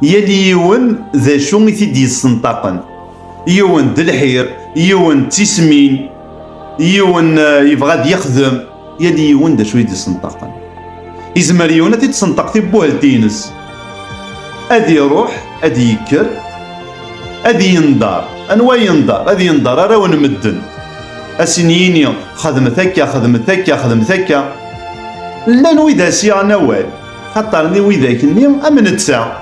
يال يون ذا شو يتيدي يستنطقن، يون د الحير، يون تيسمين، يون يبغى يخدم، يال يون ذا شو يدي يستنطقن. يزمر يون تيتسنطق تيبوهل تينس، ادي يروح ادي يكر ادي ينضار. انوا ينضار؟ ادي ينضار راه ونمدن اسنيني خدمت هكا خدمت هكا خدمت هكا. لا نويدا سيا نوال خاطرني ويداكني امن تسع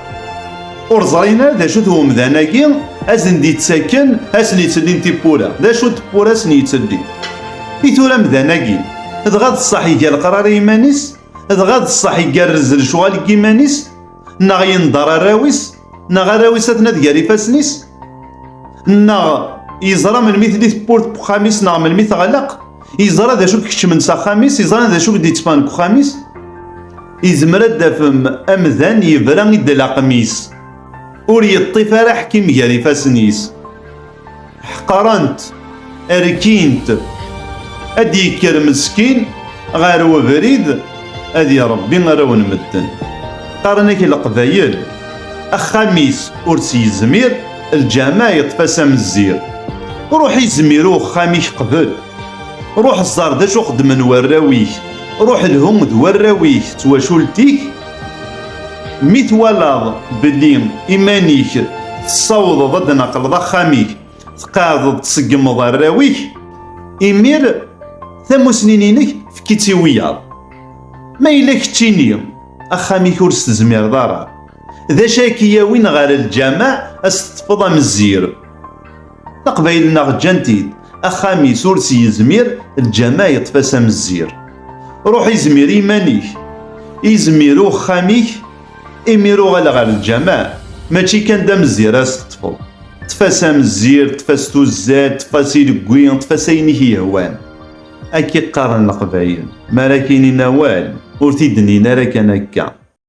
ورزرينا دا شو ثوم ذاناكي ازن دي تساكن اسني تسلين تيبورا دا شو تبورا اسني تسلين يتورا مذاناكي تغاد الصحي ديال القرار يمانيس، تغاد الصحي ديال الرزل شوال كيمانيس، نا ينضر الراويس، نا راويس ديال فاسنيس، نا يزرى من مثل تبورت بخاميس، نا من مثل غلق يزرى دا شو كيتش من سا خاميس، يزرى دا شو بدي تفان بخاميس، يزمر دافم امذان يبرا يدلا قميس ور يطيف راه حكيم ديال فاسنيس. حقرنت اركينت ادي يكر مسكين غير وبريد ادي ربي راه ونمدن. قارنك القبايل الخميس ورسي يزمير الجامع يطفى مزير، روح يزميرو خاميش قبل، روح الزار دا شو خدم وراويك، روح لهم دوراويك تواشولتيك ميت ولاض بلي ايمانيك تصوض ضد نقل ضا خاميك تقاعد تسقم ضراويك إمير ثمو سنينينك فكيتي وياض ما إلا كتشيني أخاميك ور ستزمير دارا ذا شاكيا وين غير الجامع أستفضى مزير تقبايلنا غجانتيد أخاميس ور سيزمير الجامع يطفى مزير. روح يزمير إيمانيك يزميرو خاميك إميرو غير الجامع ماشي كان دا مزير أستفض تفاسا مزير تفاستو الزاد تفاسي لكوين تفاسيني هي هوان أكي قارن القبايل ما راكينينا وال ور تيدنينا راه كان هكا.